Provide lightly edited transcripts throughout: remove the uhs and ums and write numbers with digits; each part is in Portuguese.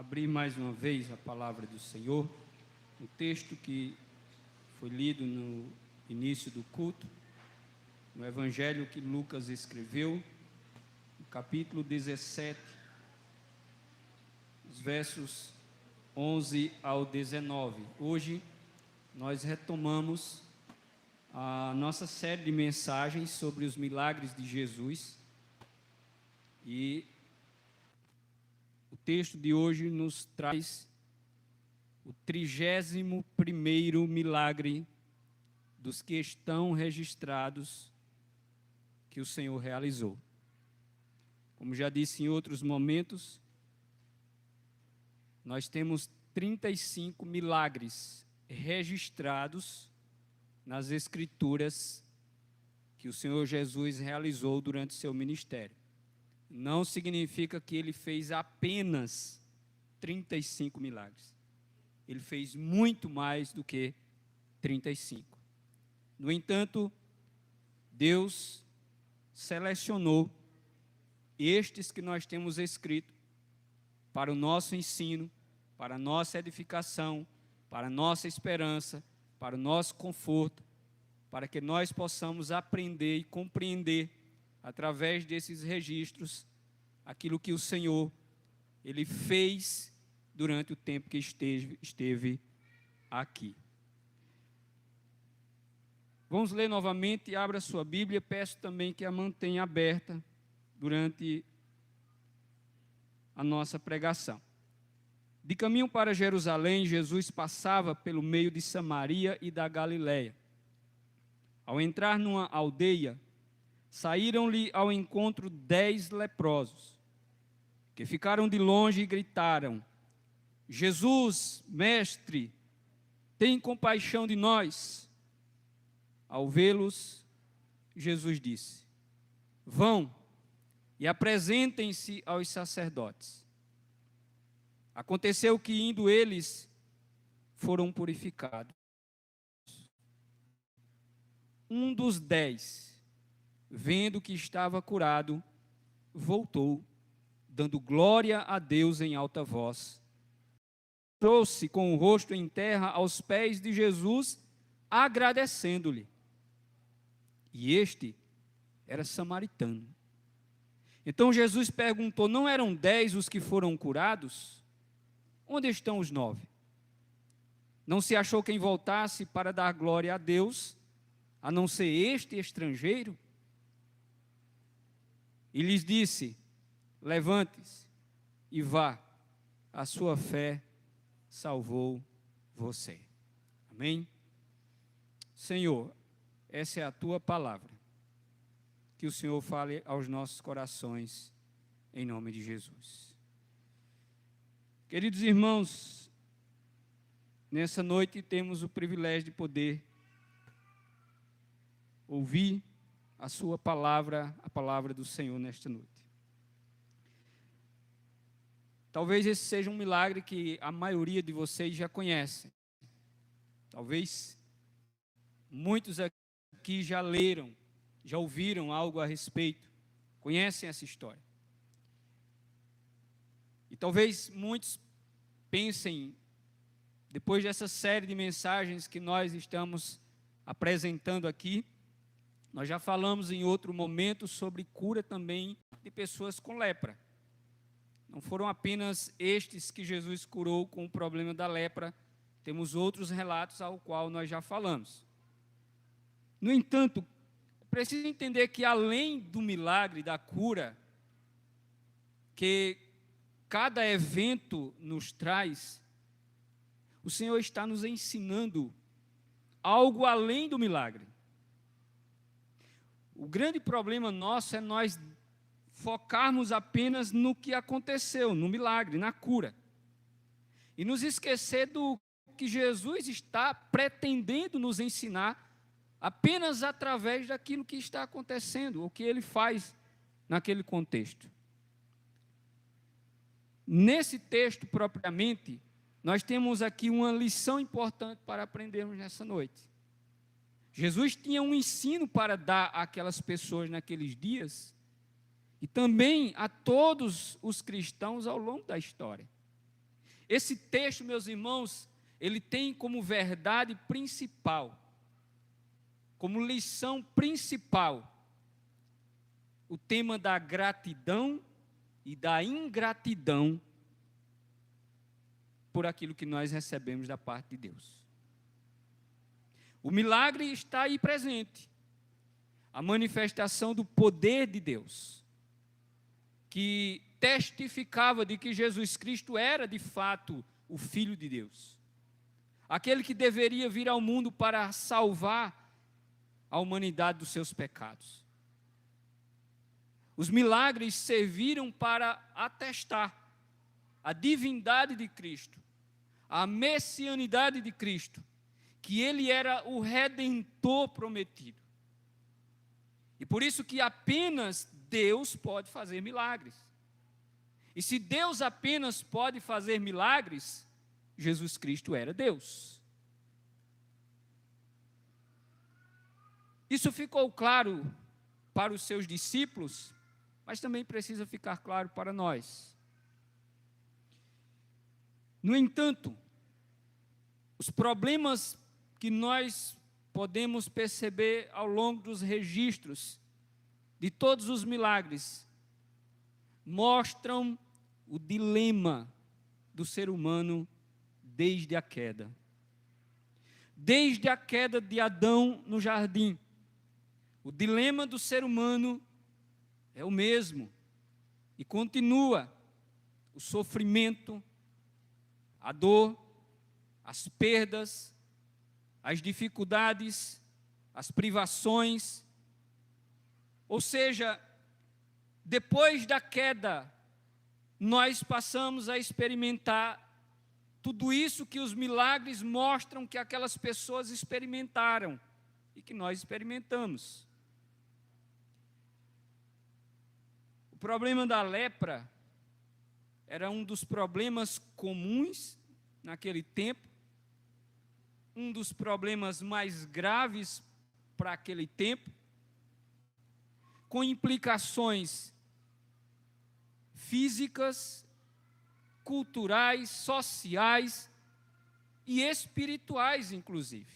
abrir mais uma vez a palavra do Senhor, o texto que foi lido no início do culto, no Evangelho que Lucas escreveu, no capítulo 17, os versos 11 ao 19. Hoje nós retomamos a nossa série de mensagens sobre os milagres de Jesus e o texto de hoje nos traz o 31º milagre dos que estão registrados que o Senhor realizou. Como já disse em outros momentos, nós temos 35 milagres registrados nas Escrituras que o Senhor Jesus realizou durante seu ministério. Não significa que ele fez apenas 35 milagres. Ele fez muito mais do que 35. No entanto, Deus selecionou estes que nós temos escrito para o nosso ensino, para a nossa edificação, para a nossa esperança, para o nosso conforto, para que nós possamos aprender e compreender, através desses registros, aquilo que o Senhor, Ele fez durante o tempo que esteve aqui. Vamos ler novamente, abra sua Bíblia, peço também que a mantenha aberta durante a nossa pregação. De caminho para Jerusalém, Jesus passava pelo meio de Samaria e da Galileia. Ao entrar numa aldeia, saíram-lhe ao encontro 10 leprosos, que ficaram de longe e gritaram: Jesus, mestre, tem compaixão de nós. Ao vê-los, Jesus disse: vão e apresentem-se aos sacerdotes. Aconteceu que, indo eles, foram purificados. Um dos 10, vendo que estava curado, voltou, dando glória a Deus em alta voz. Trouxe com o rosto em terra aos pés de Jesus, agradecendo-lhe. E este era samaritano. Então Jesus perguntou: não eram 10 os que foram curados? Onde estão os 9? Não se achou quem voltasse para dar glória a Deus, a não ser este estrangeiro? E lhes disse: levante-se e vá, a sua fé salvou você. Amém? Senhor, essa é a tua palavra. Que o Senhor fale aos nossos corações, em nome de Jesus. Queridos irmãos, nessa noite temos o privilégio de poder ouvir a sua palavra, a palavra do Senhor nesta noite. Talvez esse seja um milagre que a maioria de vocês já conhecem. Talvez muitos aqui já leram, já ouviram algo a respeito, conhecem essa história. E talvez muitos pensem, depois dessa série de mensagens que nós estamos apresentando aqui, nós já falamos em outro momento sobre cura também de pessoas com lepra. Não foram apenas estes que Jesus curou com o problema da lepra, temos outros relatos ao qual nós já falamos. No entanto, preciso entender que além do milagre da cura, que cada evento nos traz, o Senhor está nos ensinando algo além do milagre. O grande problema nosso é nós focarmos apenas no que aconteceu, no milagre, na cura. E nos esquecer do que Jesus está pretendendo nos ensinar apenas através daquilo que está acontecendo, o que Ele faz naquele contexto. Nesse texto propriamente, nós temos aqui uma lição importante para aprendermos nessa noite. Jesus tinha um ensino para dar àquelas pessoas naqueles dias, e também a todos os cristãos ao longo da história. Esse texto, meus irmãos, ele tem como verdade principal, como lição principal, o tema da gratidão e da ingratidão por aquilo que nós recebemos da parte de Deus. O milagre está aí presente, a manifestação do poder de Deus, que testificava de que Jesus Cristo era de fato o Filho de Deus, aquele que deveria vir ao mundo para salvar a humanidade dos seus pecados. Os milagres serviram para atestar a divindade de Cristo, a messianidade de Cristo, que Ele era o Redentor prometido. E por isso que apenas Deus pode fazer milagres. E se Deus apenas pode fazer milagres, Jesus Cristo era Deus. Isso ficou claro para os seus discípulos, mas também precisa ficar claro para nós. No entanto, os problemas que nós podemos perceber ao longo dos registros de todos os milagres mostram o dilema do ser humano desde a queda. Desde a queda de Adão no jardim, o dilema do ser humano é o mesmo e continua: o sofrimento, a dor, as perdas, as dificuldades, as privações. Ou seja, depois da queda, nós passamos a experimentar tudo isso que os milagres mostram que aquelas pessoas experimentaram e que nós experimentamos. O problema da lepra era um dos problemas comuns naquele tempo, um dos problemas mais graves para aquele tempo, com implicações físicas, culturais, sociais e espirituais, inclusive.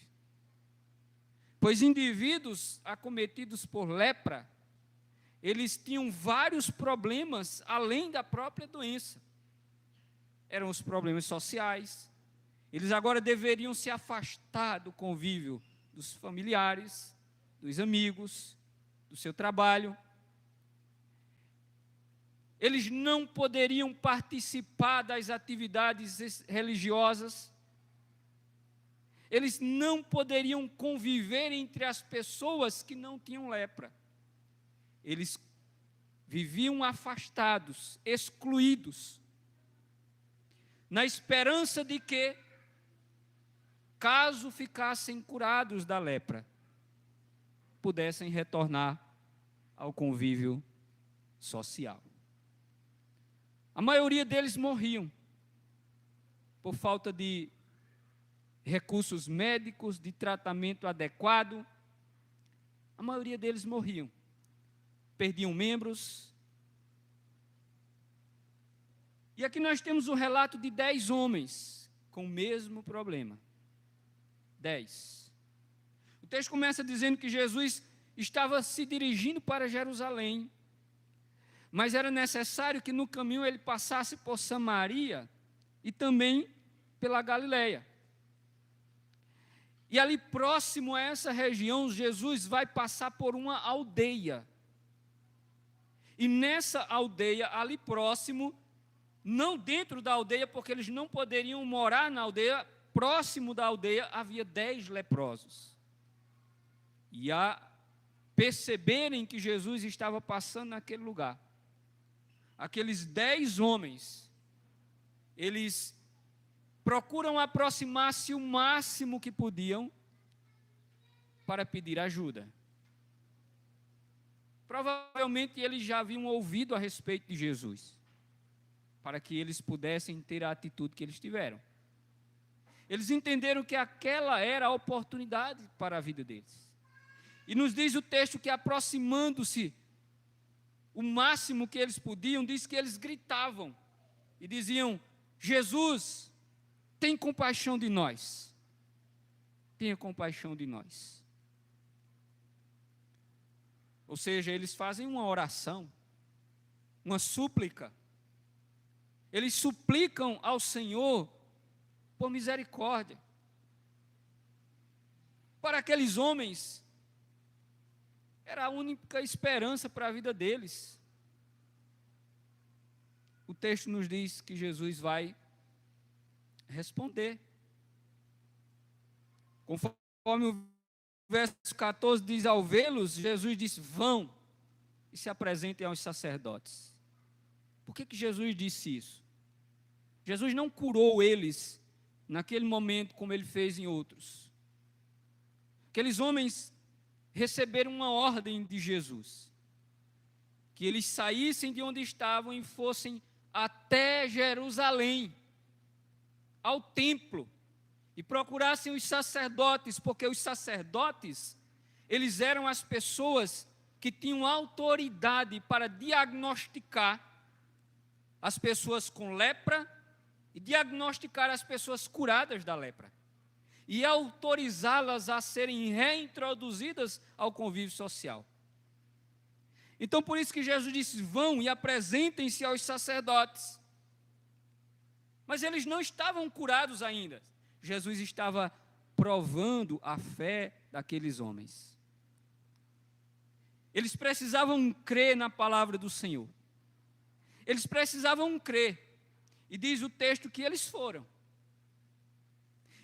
Pois indivíduos acometidos por lepra, eles tinham vários problemas além da própria doença. Eram os problemas sociais. Eles agora deveriam se afastar do convívio dos familiares, dos amigos, do seu trabalho. Eles não poderiam participar das atividades religiosas. Eles não poderiam conviver entre as pessoas que não tinham lepra. Eles viviam afastados, excluídos, na esperança de que, caso ficassem curados da lepra, pudessem retornar ao convívio social. A maioria deles morriam por falta de recursos médicos, de tratamento adequado. A maioria deles morriam. Perdiam membros. E aqui nós temos um relato de 10 homens com o mesmo problema. 10. O texto começa dizendo que Jesus estava se dirigindo para Jerusalém, mas era necessário que no caminho ele passasse por Samaria e também pela Galileia. E ali próximo a essa região, Jesus vai passar por uma aldeia. E nessa aldeia, ali próximo, não dentro da aldeia, porque eles não poderiam morar na aldeia, próximo da aldeia havia 10 leprosos. E a perceberem que Jesus estava passando naquele lugar, aqueles 10 homens, eles procuram aproximar-se o máximo que podiam para pedir ajuda. Provavelmente eles já haviam ouvido a respeito de Jesus, para que eles pudessem ter a atitude que eles tiveram. Eles entenderam que aquela era a oportunidade para a vida deles. E nos diz o texto que, aproximando-se o máximo que eles podiam, diz que eles gritavam e diziam: Jesus, tem compaixão de nós. Tenha compaixão de nós. Ou seja, eles fazem uma oração, uma súplica. Eles suplicam ao Senhor por misericórdia. Para aqueles homens, era a única esperança para a vida deles. O texto nos diz que Jesus vai responder. Conforme o verso 14 diz, ao vê-los, Jesus disse, vão e se apresentem aos sacerdotes. Por que Jesus disse isso? Jesus não curou eles naquele momento como ele fez em outros. Aqueles homens receberam uma ordem de Jesus, que eles saíssem de onde estavam e fossem até Jerusalém, ao templo, e procurassem os sacerdotes, porque os sacerdotes, eles eram as pessoas que tinham autoridade para diagnosticar as pessoas com lepra e diagnosticar as pessoas curadas da lepra e autorizá-las a serem reintroduzidas ao convívio social. Então, por isso que Jesus disse, vão e apresentem-se aos sacerdotes. Mas eles não estavam curados ainda. Jesus estava provando a fé daqueles homens. Eles precisavam crer na palavra do Senhor. Eles precisavam crer. E diz o texto que eles foram.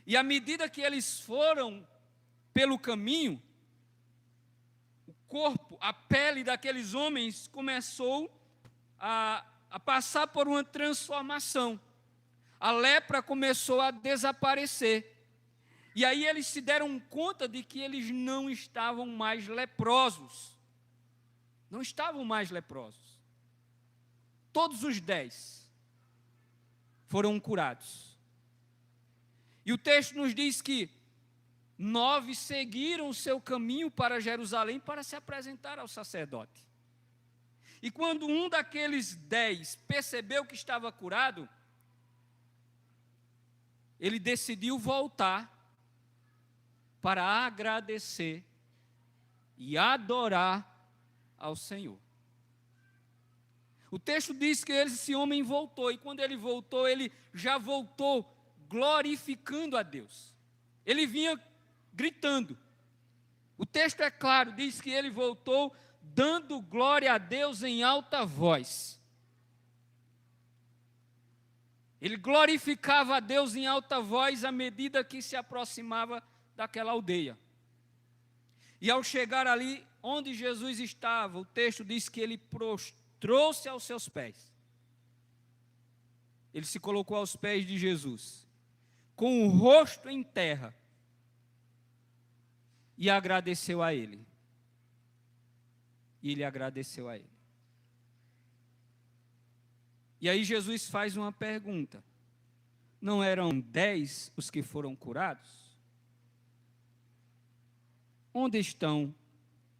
E à medida que eles foram pelo caminho, o corpo, a pele daqueles homens começou a passar por uma transformação. A lepra começou a desaparecer. E aí eles se deram conta de que eles não estavam mais leprosos. Não estavam mais leprosos. Todos os 10 foram curados. E o texto nos diz que 9 seguiram o seu caminho para Jerusalém para se apresentar ao sacerdote. E quando um daqueles 10 percebeu que estava curado, ele decidiu voltar para agradecer e adorar ao Senhor. O texto diz que esse homem voltou, e quando ele voltou, ele já voltou glorificando a Deus. Ele vinha gritando. O texto é claro, diz que ele voltou dando glória a Deus em alta voz. Ele glorificava a Deus em alta voz à medida que se aproximava daquela aldeia. E ao chegar ali onde Jesus estava, o texto diz que ele prostrou-se aos seus pés. Ele se colocou aos pés de Jesus, com o rosto em terra, e agradeceu a ele. E ele agradeceu a ele. E aí Jesus faz uma pergunta. Não eram 10 os que foram curados? Onde estão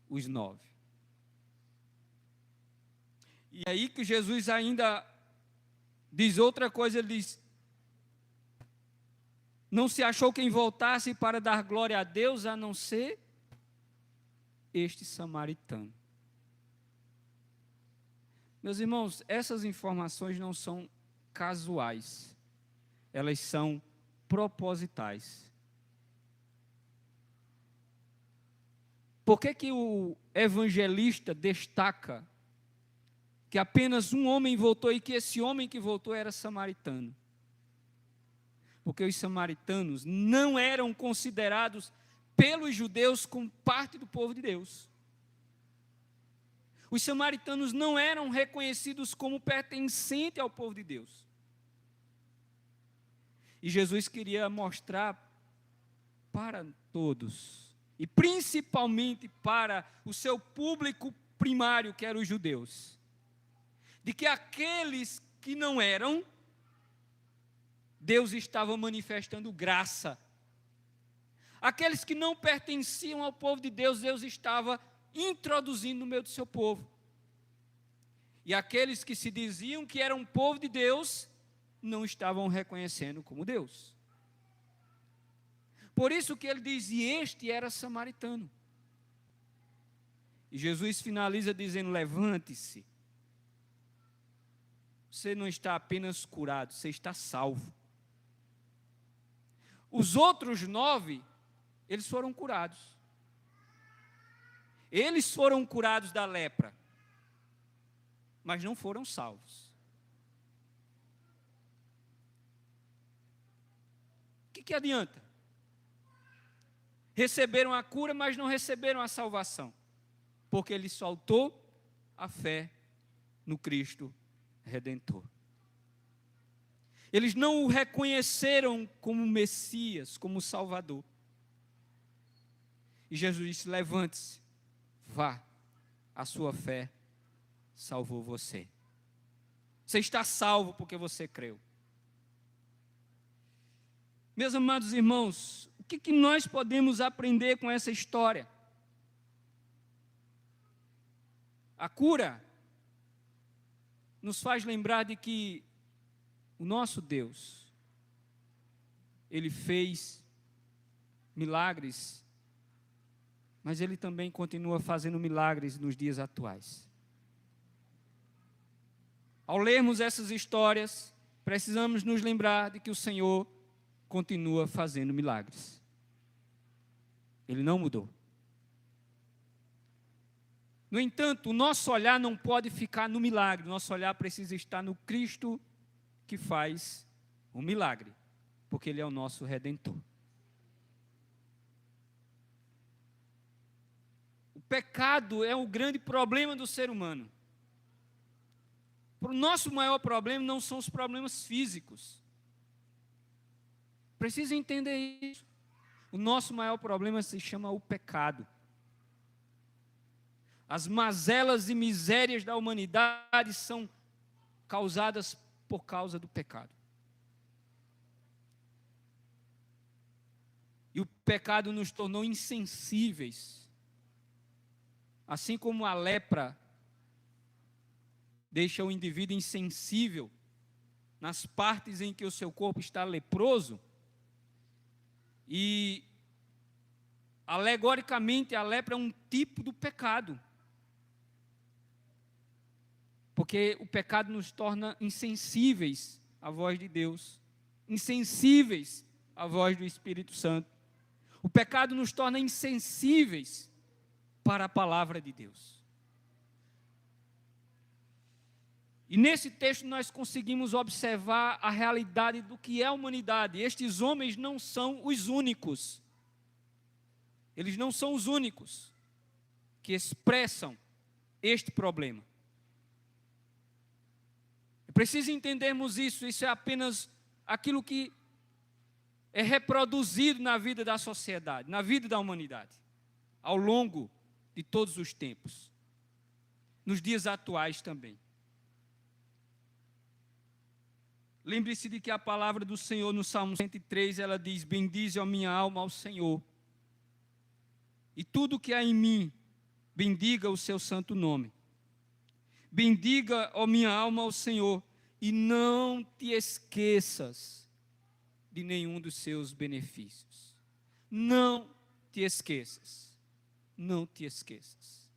os 9? E aí que Jesus ainda diz outra coisa, ele diz, não se achou quem voltasse para dar glória a Deus, a não ser este samaritano. Meus irmãos, essas informações não são casuais, elas são propositais. Por que o evangelista destaca que apenas um homem voltou e que esse homem que voltou era samaritano? Porque os samaritanos não eram considerados pelos judeus como parte do povo de Deus. Os samaritanos não eram reconhecidos como pertencentes ao povo de Deus. E Jesus queria mostrar para todos, e principalmente para o seu público primário, que eram os judeus, de que aqueles que não eram, Deus estava manifestando graça. Aqueles que não pertenciam ao povo de Deus, Deus estava introduzindo no meio do seu povo. E aqueles que se diziam que eram povo de Deus, não estavam reconhecendo como Deus. Por isso que ele diz, e este era samaritano. E Jesus finaliza dizendo, levante-se. Você não está apenas curado, você está salvo. Os outros 9, eles foram curados. Eles foram curados da lepra, mas não foram salvos. O que adianta? Receberam a cura, mas não receberam a salvação, porque lhes faltou a fé no Cristo Redentor. Eles não o reconheceram como Messias, como Salvador. E Jesus disse, levante-se, vá, a sua fé salvou você. Você está salvo porque você creu. Meus amados irmãos, o que nós podemos aprender com essa história? A cura nos faz lembrar de que o nosso Deus, Ele fez milagres, mas Ele também continua fazendo milagres nos dias atuais. Ao lermos essas histórias, precisamos nos lembrar de que o Senhor continua fazendo milagres. Ele não mudou. No entanto, o nosso olhar não pode ficar no milagre, o nosso olhar precisa estar no Cristo que faz um milagre, porque Ele é o nosso Redentor. O pecado é o grande problema do ser humano. O nosso maior problema não são os problemas físicos. Precisa entender isso. O nosso maior problema se chama o pecado. As mazelas e misérias da humanidade são causadas por causa do pecado. E o pecado nos tornou insensíveis. Assim como a lepra deixa o indivíduo insensível nas partes em que o seu corpo está leproso, e alegoricamente a lepra é um tipo do pecado. Porque o pecado nos torna insensíveis à voz de Deus, insensíveis à voz do Espírito Santo. O pecado nos torna insensíveis para a palavra de Deus. E nesse texto nós conseguimos observar a realidade do que é a humanidade. Estes homens não são os únicos. Eles não são os únicos que expressam este problema. É preciso entendermos isso. Isso é apenas aquilo que é reproduzido na vida da sociedade, na vida da humanidade, ao longo de todos os tempos, nos dias atuais também. Lembre-se de que a palavra do Senhor no Salmo 103, ela diz, bendize a minha alma ao Senhor, e tudo que há em mim, bendiga o seu santo nome. Bendiga, ó minha alma, ao Senhor, e não te esqueças de nenhum dos seus benefícios. Não te esqueças. Não te esqueças.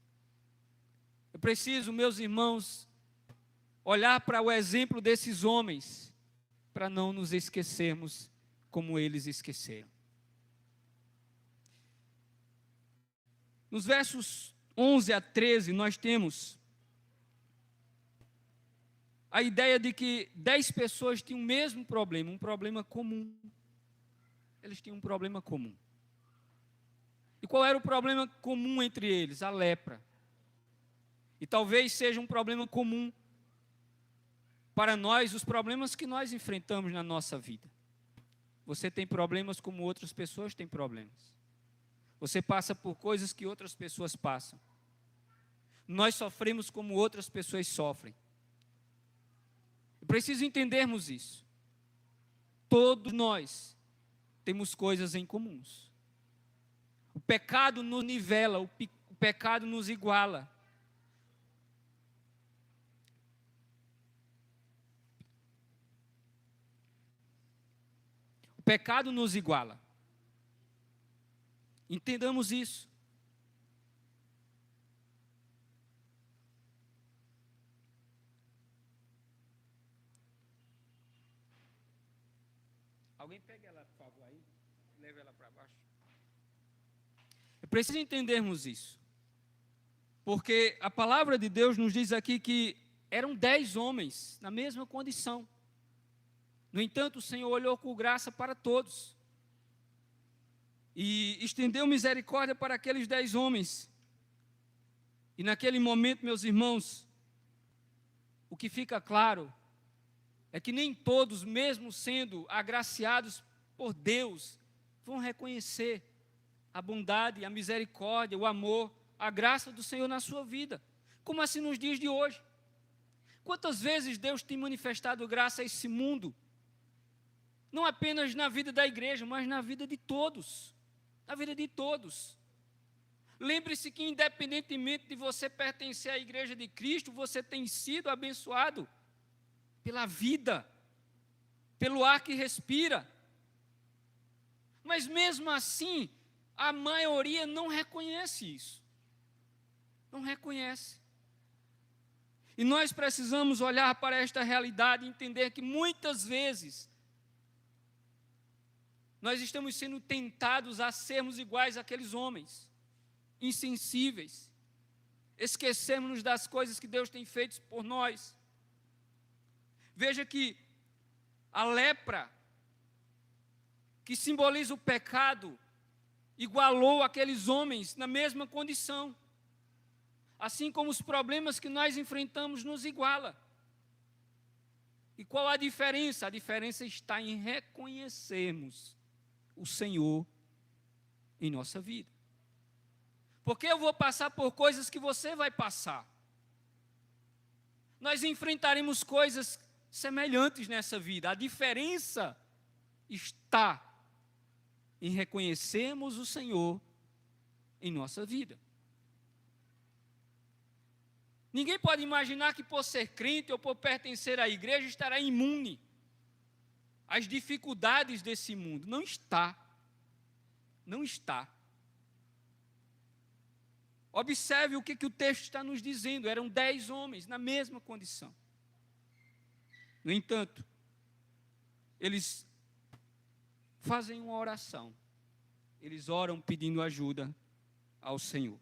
Eu preciso, meus irmãos, olhar para o exemplo desses homens, para não nos esquecermos como eles esqueceram. Nos versos 11 a 13, nós temos a ideia de que 10 pessoas tinham o mesmo problema, um problema comum. Eles tinham um problema comum. E qual era o problema comum entre eles? A lepra. E talvez seja um problema comum para nós, os problemas que nós enfrentamos na nossa vida. Você tem problemas como outras pessoas têm problemas. Você passa por coisas que outras pessoas passam. Nós sofremos como outras pessoas sofrem. Preciso entendermos isso. Todos nós temos coisas em comuns. O pecado nos nivela, o pecado nos iguala. O pecado nos iguala. Entendamos isso. Alguém pega ela, por favor, aí. Leva ela para baixo. É preciso entendermos isso. Porque a palavra de Deus nos diz aqui que eram 10 homens na mesma condição. No entanto, o Senhor olhou com graça para todos e estendeu misericórdia para aqueles 10 homens. E naquele momento, meus irmãos, o que fica claro é que nem todos, mesmo sendo agraciados por Deus, vão reconhecer a bondade, a misericórdia, o amor, a graça do Senhor na sua vida. Como assim nos dias de hoje? Quantas vezes Deus tem manifestado graça a esse mundo? Não apenas na vida da igreja, mas na vida de todos. Na vida de todos. Lembre-se que independentemente de você pertencer à igreja de Cristo, você tem sido abençoado pela vida, pelo ar que respira. Mas mesmo assim, a maioria não reconhece isso. Não reconhece. E nós precisamos olhar para esta realidade e entender que muitas vezes nós estamos sendo tentados a sermos iguais àqueles homens, insensíveis, esquecemos das coisas que Deus tem feito por nós. Veja que a lepra, que simboliza o pecado, igualou aqueles homens na mesma condição. Assim como os problemas que nós enfrentamos nos iguala. E qual a diferença? A diferença está em reconhecermos o Senhor em nossa vida. Porque eu vou passar por coisas que você vai passar. Nós enfrentaremos coisas semelhantes nessa vida. A diferença está em reconhecermos o Senhor em nossa vida. Ninguém pode imaginar que por ser crente ou por pertencer à igreja estará imune às dificuldades desse mundo. Não está. Não está. Observe o que o texto está nos dizendo. Eram 10 homens na mesma condição. No entanto, eles fazem uma oração. Eles oram pedindo ajuda ao Senhor.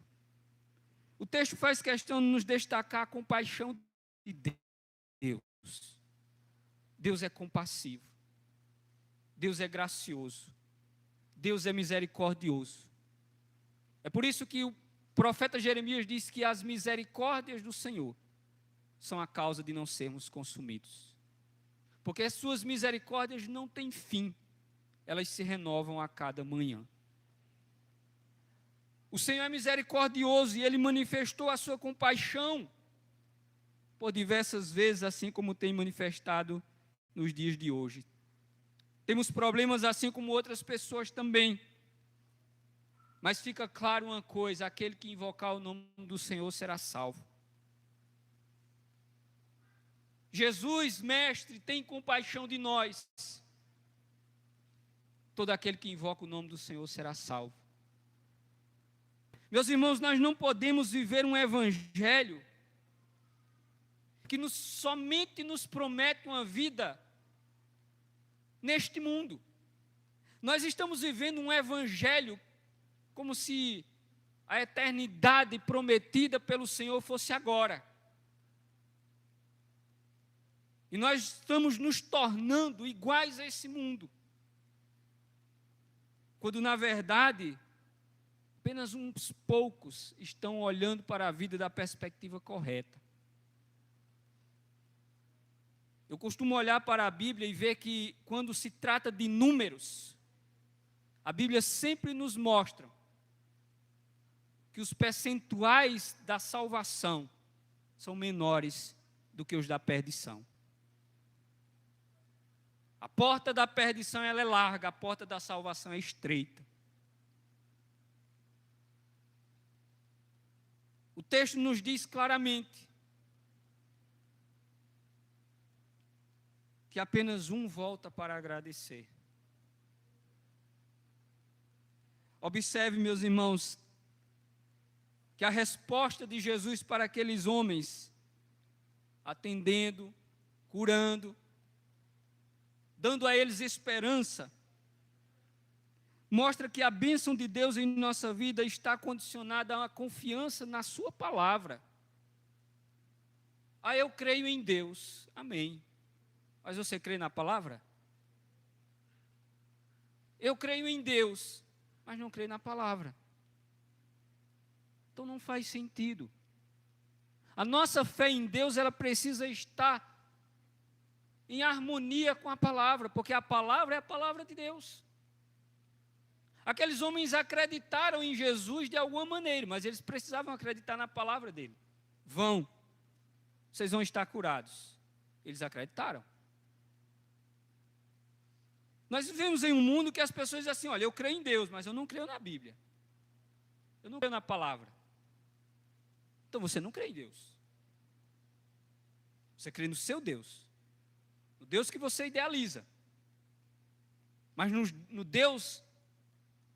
O texto faz questão de nos destacar a compaixão de Deus. Deus é compassivo. Deus é gracioso. Deus é misericordioso. É por isso que o profeta Jeremias diz que as misericórdias do Senhor são a causa de não sermos consumidos. Porque as suas misericórdias não têm fim. Elas se renovam a cada manhã. O Senhor é misericordioso e Ele manifestou a sua compaixão por diversas vezes, assim como tem manifestado nos dias de hoje. Temos problemas assim como outras pessoas também. Mas fica claro uma coisa, aquele que invocar o nome do Senhor será salvo. Jesus, mestre, tem compaixão de nós. Todo aquele que invoca o nome do Senhor será salvo. Meus irmãos, nós não podemos viver um evangelho que somente nos promete uma vida neste mundo. Nós estamos vivendo um evangelho como se a eternidade prometida pelo Senhor fosse agora. E nós estamos nos tornando iguais a esse mundo. Quando, na verdade, apenas uns poucos estão olhando para a vida da perspectiva correta. Eu costumo olhar para a Bíblia e ver que, quando se trata de números, a Bíblia sempre nos mostra que os percentuais da salvação são menores do que os da perdição. A porta da perdição ela é larga, a porta da salvação é estreita. O texto nos diz claramente que apenas um volta para agradecer. Observe, meus irmãos, que a resposta de Jesus para aqueles homens, atendendo, curando, dando a eles esperança, mostra que a bênção de Deus em nossa vida está condicionada a uma confiança na sua palavra. Eu creio em Deus, amém. Mas você crê na palavra? Eu creio em Deus, mas não creio na palavra. Então não faz sentido. A nossa fé em Deus, ela precisa estar em harmonia com a palavra, porque a palavra é a palavra de Deus. Aqueles homens acreditaram em Jesus de alguma maneira, mas eles precisavam acreditar na palavra dele. Vocês vão estar curados. Eles acreditaram. Nós vivemos em um mundo que as pessoas dizem assim, olha, eu creio em Deus, mas eu não creio na Bíblia. Eu não creio na palavra. Então você não crê em Deus. Você crê no seu Deus. No Deus que você idealiza. Mas no Deus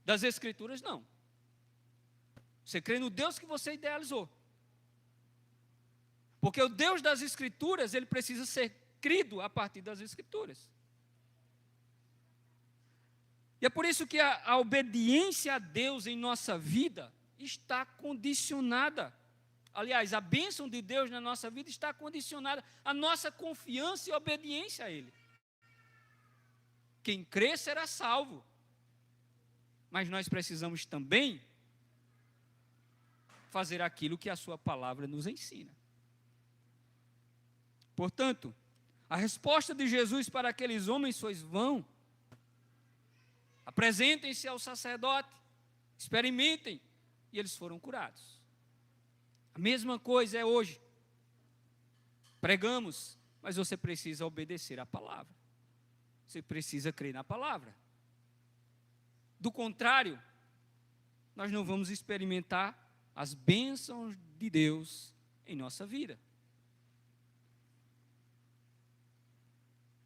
das Escrituras, não. Você crê no Deus que você idealizou. Porque o Deus das Escrituras, ele precisa ser crido a partir das Escrituras. E é por isso que a obediência a Deus em nossa vida está condicionada. Aliás, a bênção de Deus na nossa vida está condicionada à nossa confiança e obediência a Ele. Quem crê será salvo. Mas nós precisamos também fazer aquilo que a sua palavra nos ensina. Portanto, a resposta de Jesus para aqueles homens foi: vão, apresentem-se ao sacerdote, experimentem, e eles foram curados. A mesma coisa é hoje. Pregamos, mas você precisa obedecer à palavra. Você precisa crer na palavra. Do contrário, nós não vamos experimentar as bênçãos de Deus em nossa vida.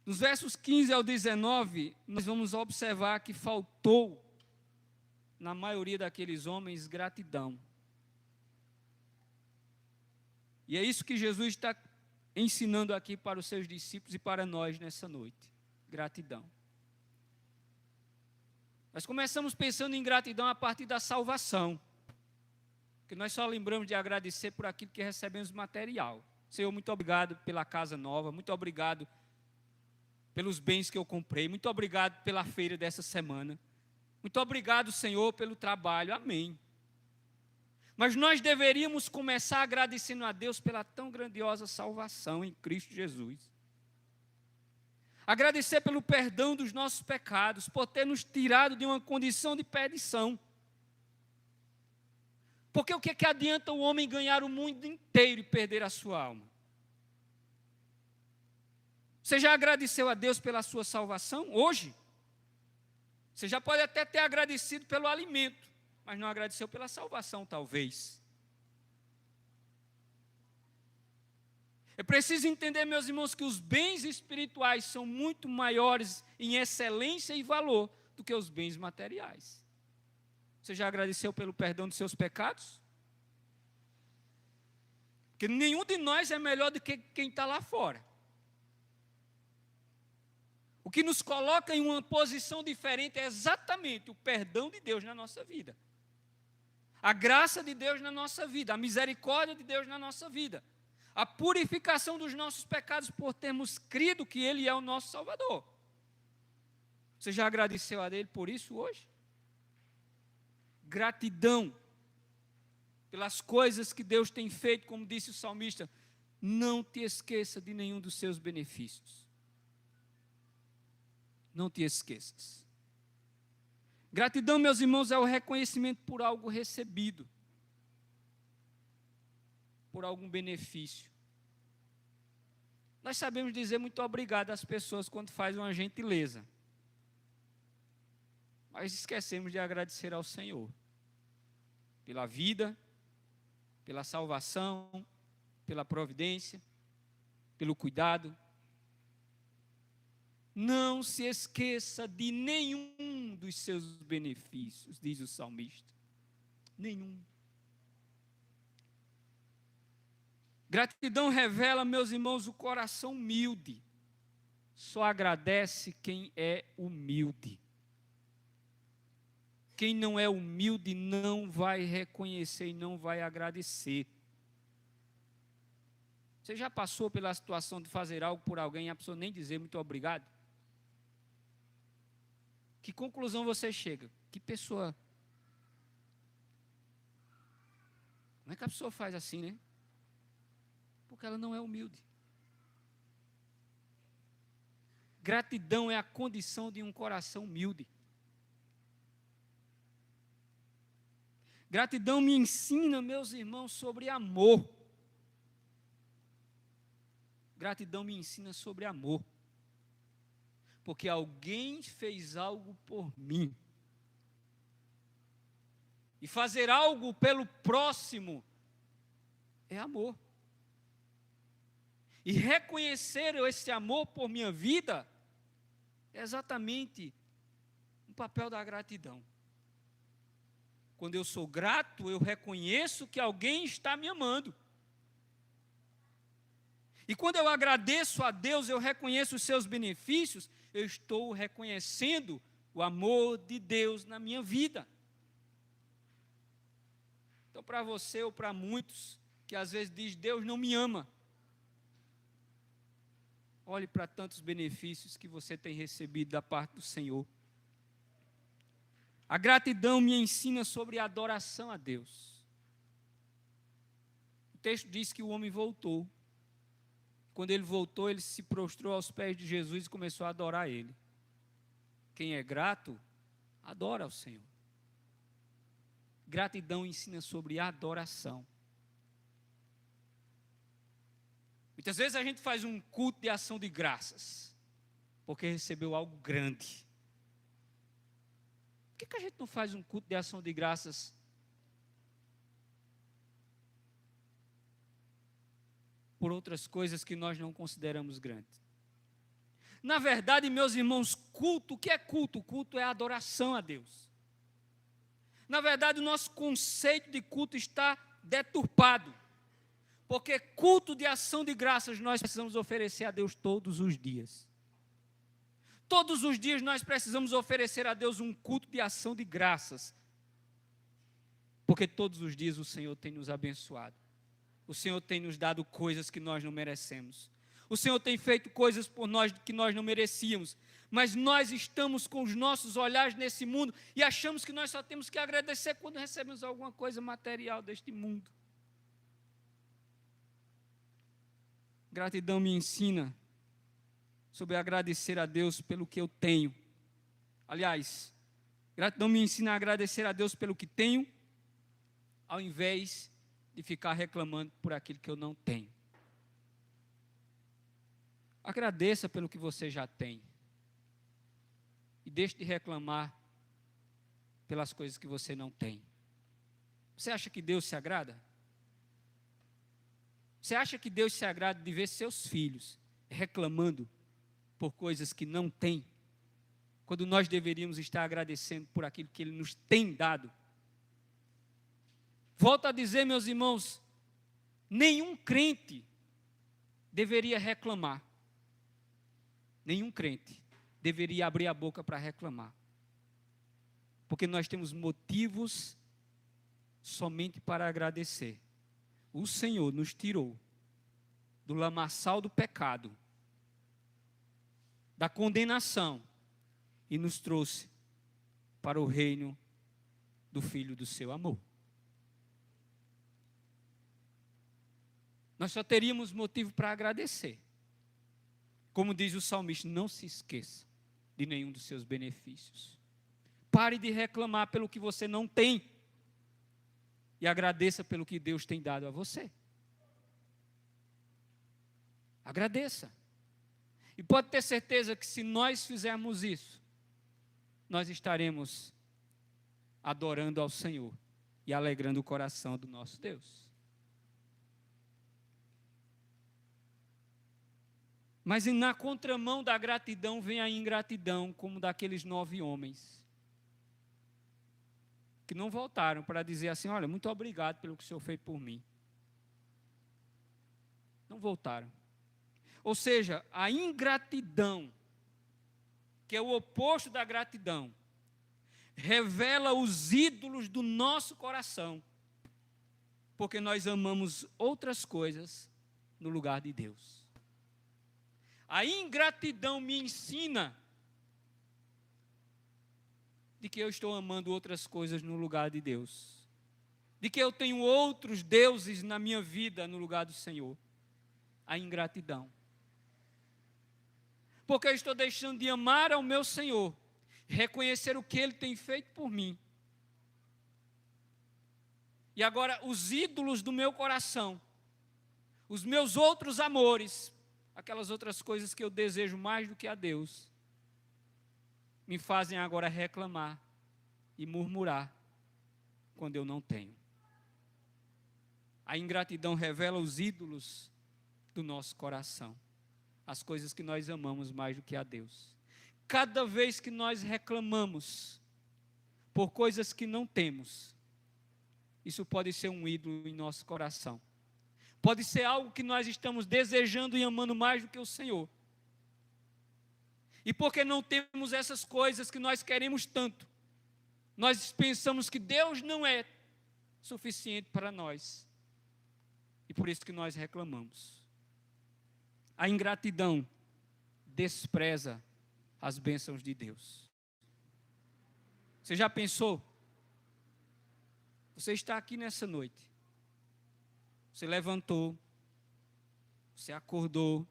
Nos versos 15 ao 19, nós vamos observar que faltou, na maioria daqueles homens, gratidão. E é isso que Jesus está ensinando aqui para os seus discípulos e para nós nessa noite. Gratidão. Nós começamos pensando em gratidão a partir da salvação. Porque nós só lembramos de agradecer por aquilo que recebemos material. Senhor, muito obrigado pela casa nova, muito obrigado pelos bens que eu comprei, muito obrigado pela feira dessa semana. Muito obrigado, Senhor, pelo trabalho. Amém. Mas nós deveríamos começar agradecendo a Deus pela tão grandiosa salvação em Cristo Jesus. Agradecer pelo perdão dos nossos pecados, por ter nos tirado de uma condição de perdição. Porque o que adianta o homem ganhar o mundo inteiro e perder a sua alma? Você já agradeceu a Deus pela sua salvação hoje? Você já pode até ter agradecido pelo alimento, mas não agradeceu pela salvação, talvez. É preciso entender, meus irmãos, que os bens espirituais são muito maiores em excelência e valor do que os bens materiais. Você já agradeceu pelo perdão dos seus pecados? Porque nenhum de nós é melhor do que quem está lá fora. O que nos coloca em uma posição diferente é exatamente o perdão de Deus na nossa vida. A graça de Deus na nossa vida, a misericórdia de Deus na nossa vida. A purificação dos nossos pecados por termos crido que Ele é o nosso Salvador. Você já agradeceu a Ele por isso hoje? Gratidão pelas coisas que Deus tem feito, como disse o salmista, não te esqueça de nenhum dos seus benefícios. Não te esqueças. Gratidão, meus irmãos, é o reconhecimento por algo recebido, por algum benefício. Nós sabemos dizer muito obrigado às pessoas quando fazem uma gentileza, mas esquecemos de agradecer ao Senhor pela vida, pela salvação, pela providência, pelo cuidado. Não se esqueça de nenhum dos seus benefícios, diz o salmista. Nenhum. Gratidão revela, meus irmãos, o coração humilde. Só agradece quem é humilde. Quem não é humilde não vai reconhecer e não vai agradecer. Você já passou pela situação de fazer algo por alguém e a pessoa nem dizer muito obrigado? Que conclusão você chega? Que pessoa... Como é que a pessoa faz assim, né? Porque ela não é humilde. Gratidão é a condição de um coração humilde. Gratidão me ensina, meus irmãos, sobre amor. Gratidão me ensina sobre amor. Porque alguém fez algo por mim. E fazer algo pelo próximo é amor. E reconhecer esse amor por minha vida é exatamente o papel da gratidão. Quando eu sou grato, eu reconheço que alguém está me amando. E quando eu agradeço a Deus, eu reconheço os seus benefícios, eu estou reconhecendo o amor de Deus na minha vida. Então, para você ou para muitos que às vezes diz Deus não me ama, olhe para tantos benefícios que você tem recebido da parte do Senhor. A gratidão me ensina sobre a adoração a Deus. O texto diz que o homem voltou. Quando ele voltou, ele se prostrou aos pés de Jesus e começou a adorar ele. Quem é grato, adora ao Senhor. Gratidão ensina sobre adoração. Muitas vezes a gente faz um culto de ação de graças, porque recebeu algo grande. Por que a gente não faz um culto de ação de graças por outras coisas que nós não consideramos grandes? Na verdade, meus irmãos, culto, o que é culto? Culto é adoração a Deus. Na verdade, o nosso conceito de culto está deturpado. Porque culto de ação de graças nós precisamos oferecer a Deus todos os dias. Todos os dias nós precisamos oferecer a Deus um culto de ação de graças. Porque todos os dias o Senhor tem nos abençoado. O Senhor tem nos dado coisas que nós não merecemos. O Senhor tem feito coisas por nós que nós não merecíamos. Mas nós estamos com os nossos olhares nesse mundo e achamos que nós só temos que agradecer quando recebemos alguma coisa material deste mundo. Gratidão me ensina sobre agradecer a Deus pelo que eu tenho. Aliás, gratidão me ensina a agradecer a Deus pelo que tenho, ao invés de ficar reclamando por aquilo que eu não tenho. Agradeça pelo que você já tem. E deixe de reclamar pelas coisas que você não tem. Você acha que Deus se agrada? Você acha que Deus se agrada de ver seus filhos reclamando por coisas que não têm, quando nós deveríamos estar agradecendo por aquilo que Ele nos tem dado? Volto a dizer, meus irmãos, nenhum crente deveria reclamar. Nenhum crente deveria abrir a boca para reclamar. Porque nós temos motivos somente para agradecer. O Senhor nos tirou do lamaçal do pecado, da condenação, e nos trouxe para o reino do Filho do seu amor. Nós só teríamos motivo para agradecer. Como diz o salmista, não se esqueça de nenhum dos seus benefícios. Pare de reclamar pelo que você não tem e agradeça pelo que Deus tem dado a você. Agradeça. E pode ter certeza que se nós fizermos isso, nós estaremos adorando ao Senhor e alegrando o coração do nosso Deus. Mas na contramão da gratidão vem a ingratidão, como daqueles 9 homens, que não voltaram para dizer assim: olha, muito obrigado pelo que o Senhor fez por mim. Não voltaram. Ou seja, a ingratidão, que é o oposto da gratidão, revela os ídolos do nosso coração, porque nós amamos outras coisas no lugar de Deus. A ingratidão me ensina de que eu estou amando outras coisas no lugar de Deus, de que eu tenho outros deuses na minha vida no lugar do Senhor. A ingratidão. Porque eu estou deixando de amar ao meu Senhor, reconhecer o que Ele tem feito por mim. E agora os ídolos do meu coração, os meus outros amores, aquelas outras coisas que eu desejo mais do que a Deus, me fazem agora reclamar e murmurar quando eu não tenho. A ingratidão revela os ídolos do nosso coração, as coisas que nós amamos mais do que a Deus. Cada vez que nós reclamamos por coisas que não temos, isso pode ser um ídolo em nosso coração. Pode ser algo que nós estamos desejando e amando mais do que o Senhor. E porque não temos essas coisas que nós queremos tanto, nós pensamos que Deus não é suficiente para nós. E por isso que nós reclamamos. A ingratidão despreza as bênçãos de Deus. Você já pensou? Você está aqui nessa noite. Você levantou. Você acordou.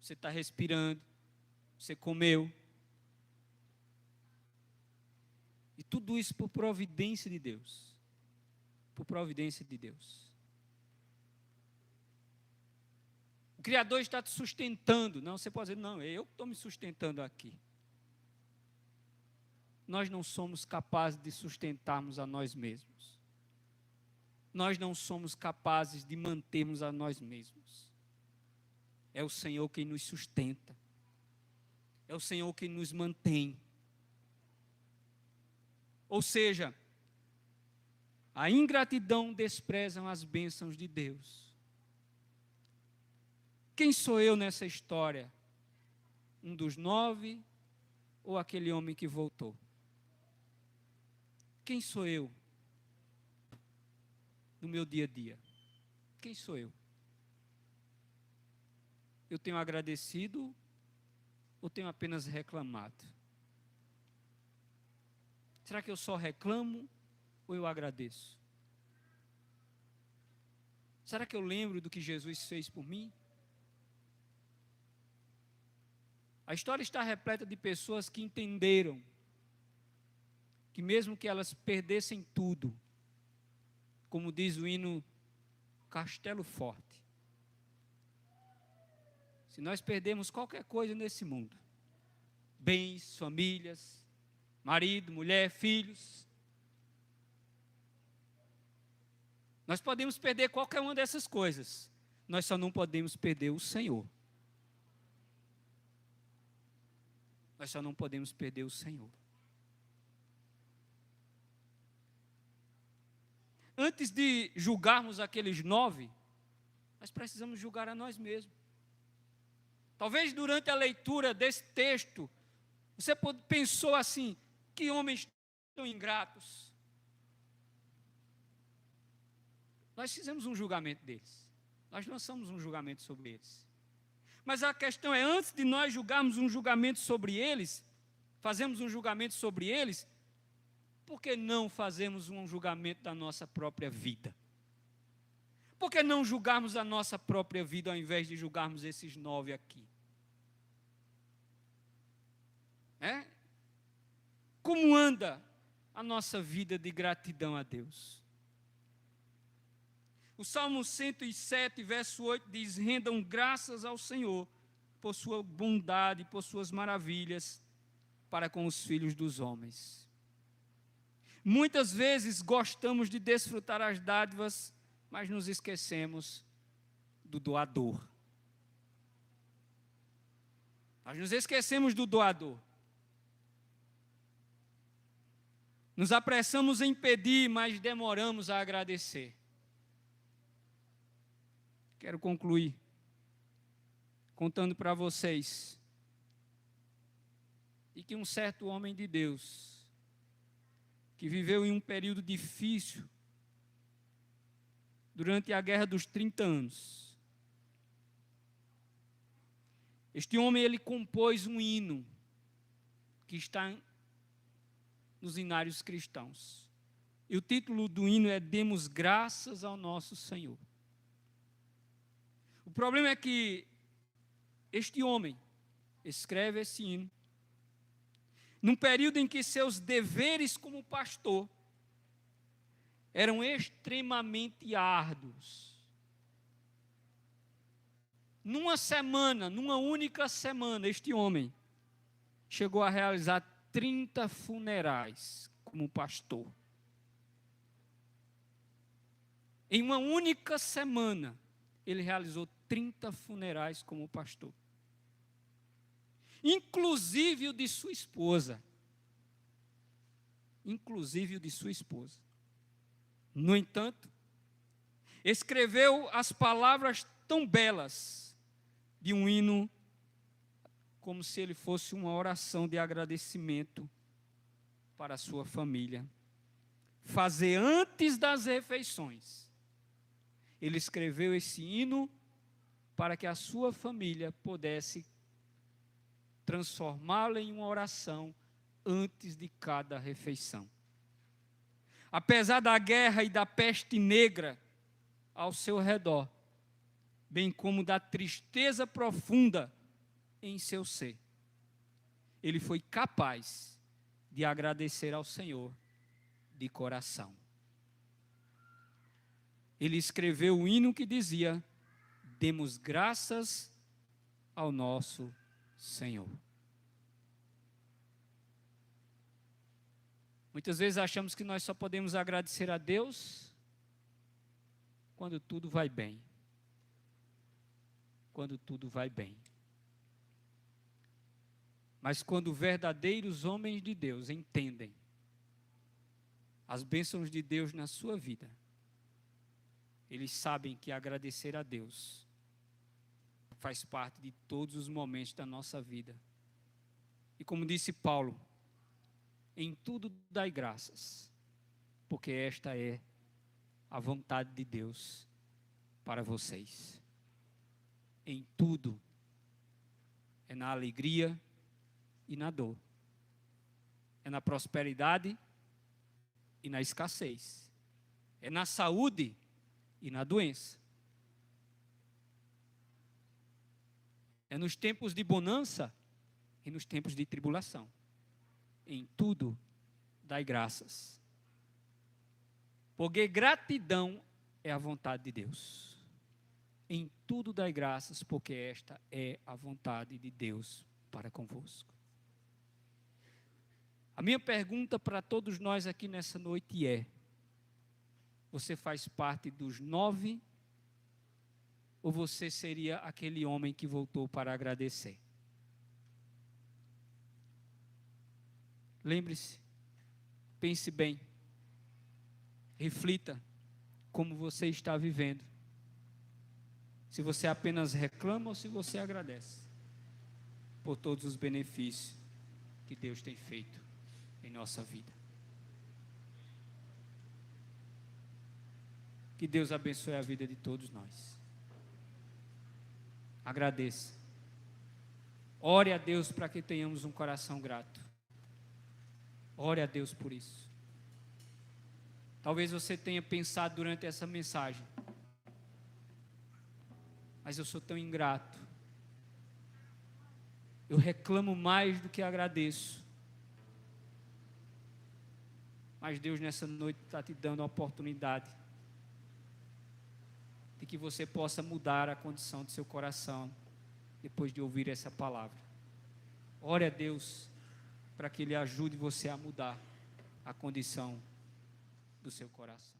Você está respirando. Você comeu. E tudo isso por providência de Deus. Por providência de Deus. O Criador está te sustentando. Não, você pode dizer, não, eu estou me sustentando aqui. Nós não somos capazes de sustentarmos a nós mesmos. Nós não somos capazes de mantermos a nós mesmos. É o Senhor quem nos sustenta. É o Senhor quem nos mantém. Ou seja, a ingratidão desprezam as bênçãos de Deus. Quem sou eu nessa história? Um dos 9 ou aquele homem que voltou? Quem sou eu no meu dia a dia? Quem sou eu? Eu tenho agradecido ou tenho apenas reclamado? Será que eu só reclamo ou eu agradeço? Será que eu lembro do que Jesus fez por mim? A história está repleta de pessoas que entenderam que mesmo que elas perdessem tudo, como diz o hino Castelo Forte, se nós perdemos qualquer coisa nesse mundo, bens, famílias, marido, mulher, filhos, nós podemos perder qualquer uma dessas coisas, nós só não podemos perder o Senhor. Nós só não podemos perder o Senhor. Antes de julgarmos aqueles 9, nós precisamos julgar a nós mesmos. Talvez durante a leitura desse texto, você pensou assim, que homens tão ingratos. Nós fizemos um julgamento deles. Nós lançamos um julgamento sobre eles. Mas a questão é, antes de nós julgarmos um julgamento sobre eles, fazemos um julgamento sobre eles, por que não fazemos um julgamento da nossa própria vida? Por que não julgarmos a nossa própria vida ao invés de julgarmos esses 9 aqui? Como anda a nossa vida de gratidão a Deus? O Salmo 107, verso 8 diz: rendam graças ao Senhor por sua bondade, por suas maravilhas para com os filhos dos homens. Muitas vezes gostamos de desfrutar as dádivas, mas nos esquecemos do doador. Nós nos esquecemos do doador. Nos apressamos em pedir, mas demoramos a agradecer. Quero concluir contando para vocês de que um certo homem de Deus, que viveu em um período difícil, durante a Guerra dos 30 anos, este homem, ele compôs um hino que está nos hinários cristãos. E o título do hino é Demos Graças ao Nosso Senhor. O problema é que este homem escreve esse hino num período em que seus deveres como pastor eram extremamente árduos. Numa única semana, este homem chegou a realizar 30 funerais como pastor. Em uma única semana, ele realizou 30 funerais como pastor. Inclusive o de sua esposa. No entanto, escreveu as palavras tão belas de um hino, como se ele fosse uma oração de agradecimento para a sua família. Fazer antes das refeições. Ele escreveu esse hino para que a sua família pudesse transformá-la em uma oração antes de cada refeição. Apesar da guerra e da peste negra ao seu redor, bem como da tristeza profunda em seu ser, ele foi capaz de agradecer ao Senhor de coração. Ele escreveu um hino que dizia: demos graças ao nosso Senhor. Muitas vezes achamos que nós só podemos agradecer a Deus quando tudo vai bem. Quando tudo vai bem. Mas quando verdadeiros homens de Deus entendem as bênçãos de Deus na sua vida, eles sabem que agradecer a Deus faz parte de todos os momentos da nossa vida. E como disse Paulo, em tudo dai graças, porque esta é a vontade de Deus para vocês. Em tudo, é na alegria e na dor, é na prosperidade e na escassez, é na saúde e na doença, é nos tempos de bonança e nos tempos de tribulação. Em tudo, dai graças. Porque gratidão é a vontade de Deus. Em tudo dai graças, porque esta é a vontade de Deus para convosco. A minha pergunta para todos nós aqui nessa noite é: você faz parte dos 9? Ou você seria aquele homem que voltou para agradecer? Lembre-se, pense bem, reflita como você está vivendo. Se você apenas reclama ou se você agradece por todos os benefícios que Deus tem feito em nossa vida. Que Deus abençoe a vida de todos nós. Agradeça. Ore a Deus para que tenhamos um coração grato. Ore a Deus por isso. Talvez você tenha pensado durante essa mensagem: mas eu sou tão ingrato. Eu reclamo mais do que agradeço. Mas Deus nessa noite está te dando a oportunidade de que você possa mudar a condição do seu coração depois de ouvir essa palavra. Ore a Deus para que Ele ajude você a mudar a condição do seu coração.